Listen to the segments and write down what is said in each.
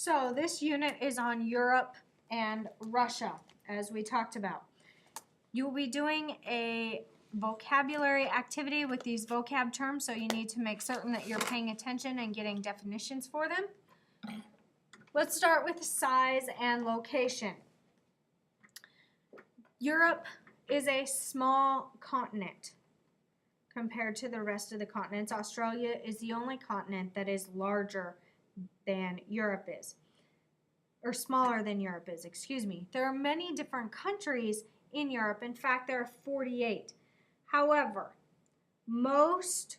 So this unit is on Europe and Russia, as we talked about. You will be doing a vocabulary activity with these vocab terms, so you need to make certain that you're paying attention and getting definitions for them. Let's start with size and location. Europe is a small continent compared to the rest of the continents. Australia is the only continent that is larger than Europe is, or smaller than Europe is, excuse me. There are many different countries in Europe. In fact, there are 48. However, most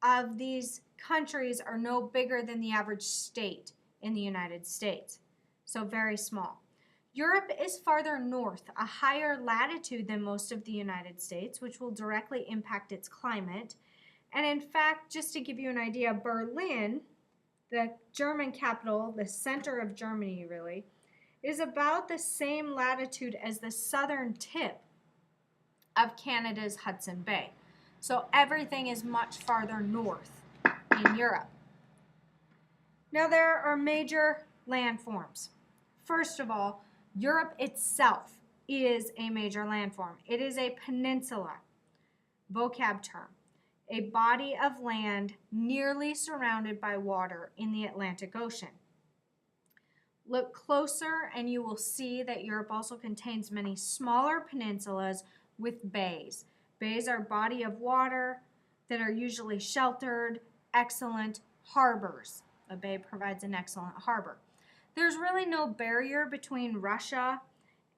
of these countries are no bigger than the average state in the United States, so very small. Europe is farther north, a higher latitude than most of the United States, which will directly impact its climate. And in fact, just to give you an idea, Berlin, the German capital, the center of Germany really, is about the same latitude as the southern tip of Canada's Hudson Bay. So everything is much farther north in Europe. Now there are major landforms. First of all, Europe itself is a major landform. It is a peninsula, vocab term, a body of land nearly surrounded by water in the Atlantic Ocean. Look closer and you will see that Europe also contains many smaller peninsulas with bays. Bays are body of water that are usually sheltered, excellent harbors. A bay provides an excellent harbor. There's really no barrier between Russia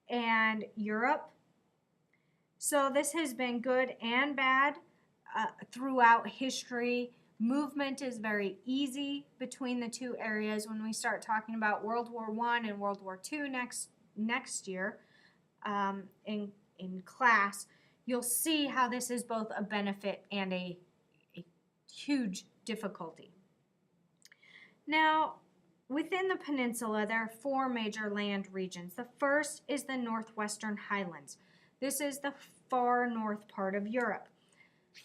and Europe. So this has been good and bad throughout history. Movement is very easy between the two areas. When we start talking about World War I and World War II next year in class, you'll see how this is both a benefit and a huge difficulty. Now, within the peninsula, there are 4 major land regions. The first is the Northwestern Highlands. This is the far north part of Europe.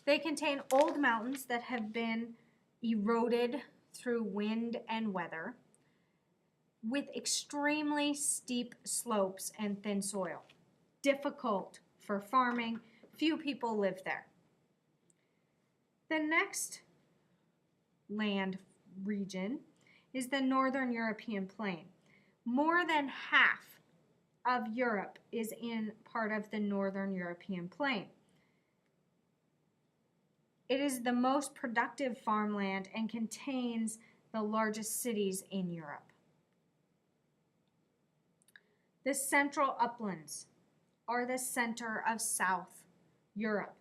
They contain old mountains that have been eroded through wind and weather, with extremely steep slopes and thin soil. Difficult for farming. Few people live there. The next land region is the Northern European Plain. More than half of Europe is in part of the Northern European Plain. It is the most productive farmland and contains the largest cities in Europe. The central uplands are the center of South Europe.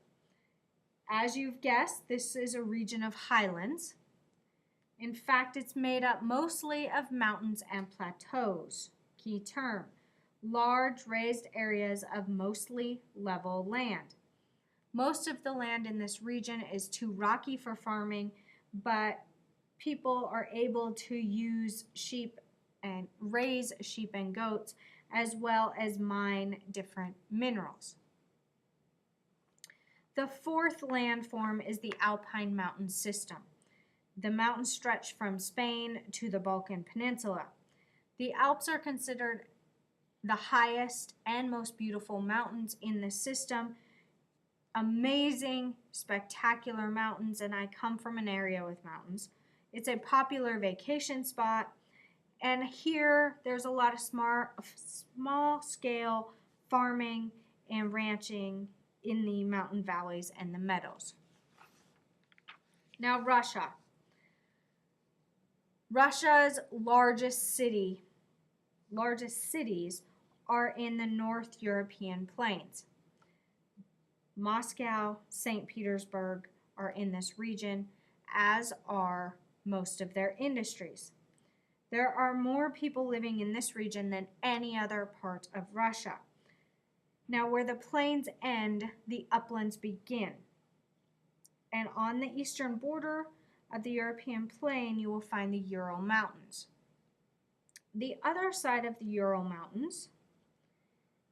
As you've guessed, this is a region of highlands. In fact, it's made up mostly of mountains and plateaus. Key term, large raised areas of mostly level land. Most of the land in this region is too rocky for farming, but people are able to use sheep and raise sheep and goats, as well as mine different minerals. The fourth landform is the Alpine mountain system. The mountains stretch from Spain to the Balkan Peninsula. The Alps are considered the highest and most beautiful mountains in the system. Amazing, spectacular mountains, and I come from an area with mountains. It's a popular vacation spot, and here there's a lot of small-scale farming and ranching in the mountain valleys and the meadows. Now Russia. Russia's largest cities are in the North European plains. Moscow, St. Petersburg are in this region, as are most of their industries. There are more people living in this region than any other part of Russia. Now, where the plains end, the uplands begin. And on the eastern border of the European plain, you will find the Ural Mountains. The other side of the Ural Mountains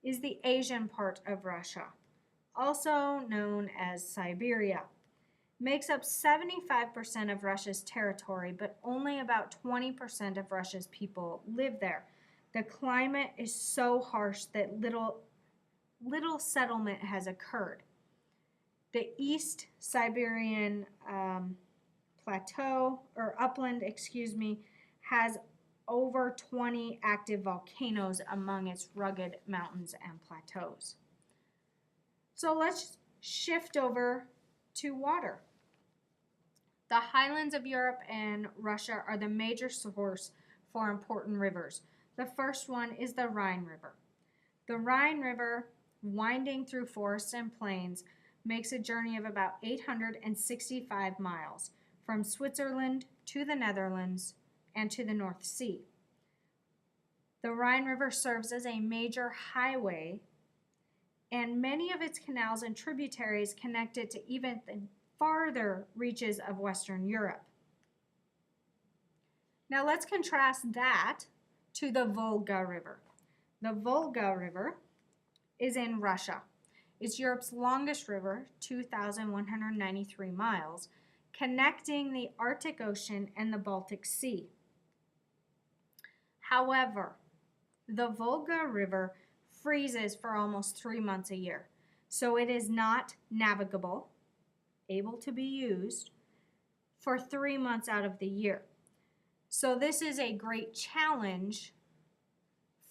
is the Asian part of Russia, also known as Siberia. makes up 75% of Russia's territory, but only about 20% of Russia's people live there. The climate is so harsh that little settlement has occurred. The East Siberian plateau, or upland, has over 20 active volcanoes among its rugged mountains and plateaus. So let's shift over to water. The highlands of Europe and Russia are the major source for important rivers. The first one is the Rhine River. The Rhine River, winding through forests and plains, makes a journey of about 865 miles from Switzerland to the Netherlands and to the North Sea. The Rhine River serves as a major highway, and many of its canals and tributaries connect it to even the farther reaches of Western Europe. Now let's contrast that to the Volga River. The Volga River is in Russia. It's Europe's longest river, 2,193 miles, connecting the Arctic Ocean and the Baltic Sea. However, the Volga River freezes for almost 3 months a year, so it is not navigable, able to be used, for 3 months out of the year. So this is a great challenge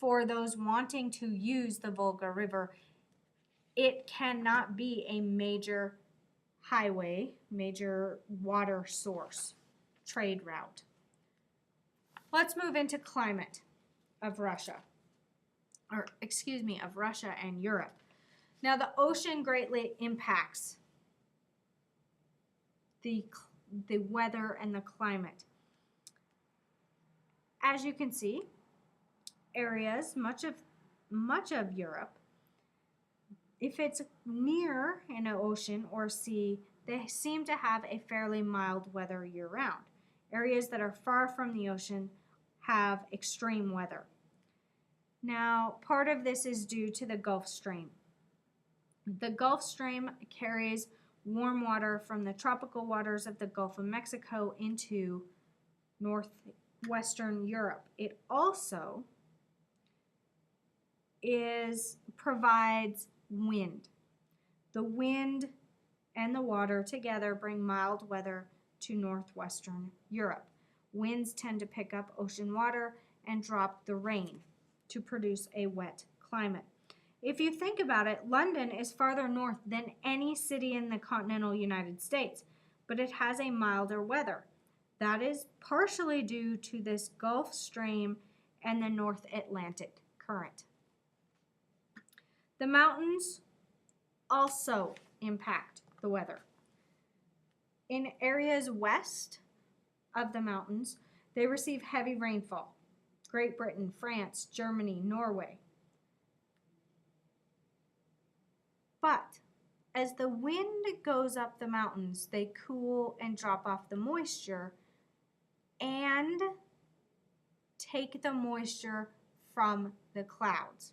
for those wanting to use the Volga River. It cannot be a major highway, major water source, trade route. Let's move into climate of Russia, of Russia and Europe. Now, the ocean greatly impacts the weather and the climate. As you can see, areas, much of Europe, if it's near an ocean or sea, they seem to have a fairly mild weather year-round. Areas that are far from the ocean have extreme weather. Now, part of this is due to the Gulf Stream. The Gulf Stream carries warm water from the tropical waters of the Gulf of Mexico into northwestern Europe. It also provides wind. The wind and the water together bring mild weather to northwestern Europe. Winds tend to pick up ocean water and drop the rain to produce a wet climate. If you think about it, London is farther north than any city in the continental United States, but it has a milder weather. That is partially due to this Gulf Stream and the North Atlantic current. The mountains also impact the weather. In areas west of the mountains, they receive heavy rainfall. Great Britain, France, Germany, Norway. But as the wind goes up the mountains, they cool and drop off the moisture and take the moisture from the clouds.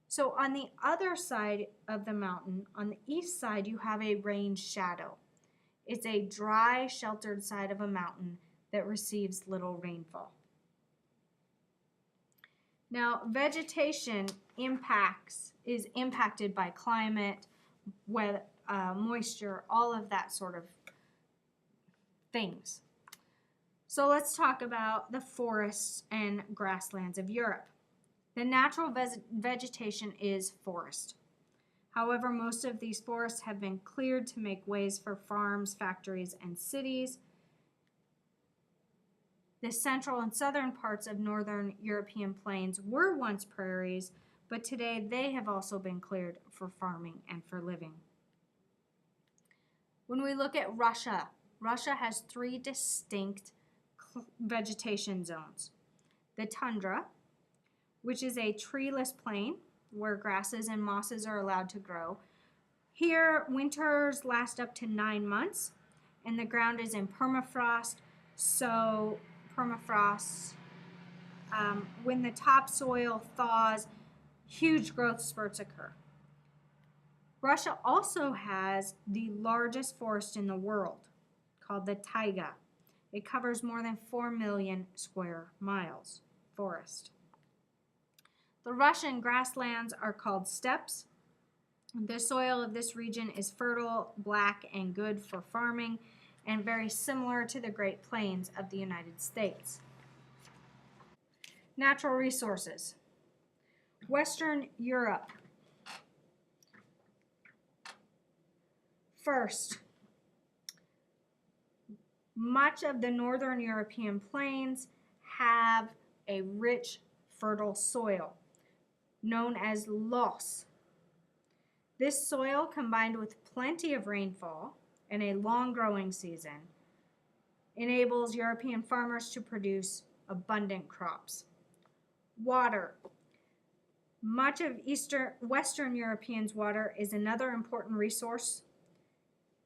So on the other side of the mountain, on the east side, you have a rain shadow. It's a dry, sheltered side of a mountain that receives little rainfall. Now, vegetation is impacted by climate, weather, moisture, all of that sort of things. So let's talk about the forests and grasslands of Europe. The natural vegetation is forest. However, most of these forests have been cleared to make ways for farms, factories, and cities. The central and southern parts of northern European plains were once prairies, but today they have also been cleared for farming and for living. When we look at Russia, Russia has 3 distinct vegetation zones. The tundra, which is a treeless plain where grasses and mosses are allowed to grow. Here, winters last up to 9 months, and the ground is in permafrost. So permafrost, when the topsoil thaws, huge growth spurts occur. Russia also has the largest forest in the world, called the taiga. It covers more than 4 million square miles forest. The Russian grasslands are called steppes. The soil of this region is fertile, black, and good for farming, and very similar to the Great Plains of the United States. Natural resources. Western Europe. First, much of the northern European plains have a rich, fertile soil known as loess. This soil, combined with plenty of rainfall and a long growing season, enables European farmers to produce abundant crops. Water. Much of Western Europeans' water is another important resource.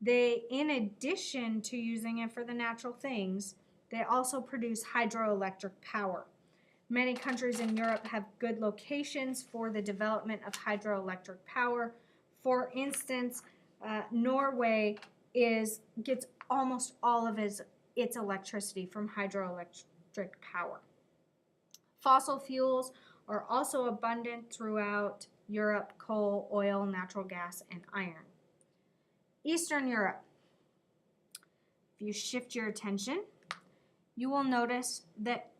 They, in addition to using it for the natural things, they also produce hydroelectric power. Many countries in Europe have good locations for the development of hydroelectric power. For instance, Norway gets almost all of its electricity from hydroelectric power. Fossil fuels are also abundant throughout Europe: coal, oil, natural gas, and iron. Eastern Europe. If you shift your attention, you will notice that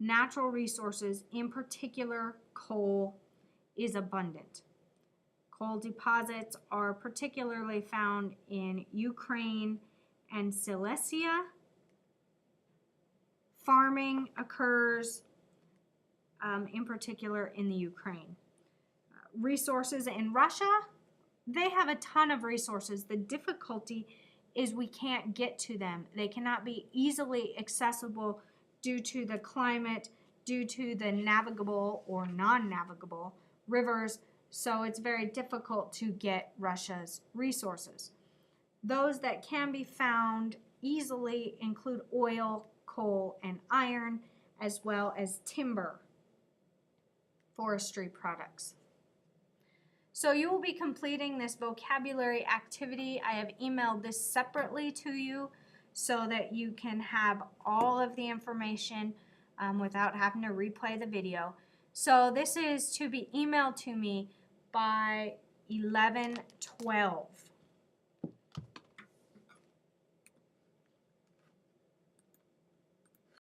natural resources, in particular coal, is abundant. Coal deposits are particularly found in Ukraine and Silesia. Farming occurs in particular in the Ukraine. Resources in Russia, they have a ton of resources. The difficulty is we can't get to them. They cannot be easily accessible due to the climate, due to the navigable or non-navigable rivers, so it's very difficult to get Russia's resources. Those that can be found easily include oil, coal, and iron, as well as timber, forestry products. So you will be completing this vocabulary activity. I have emailed this separately to you so that you can have all of the information without having to replay the video. So this is to be emailed to me by 11/12.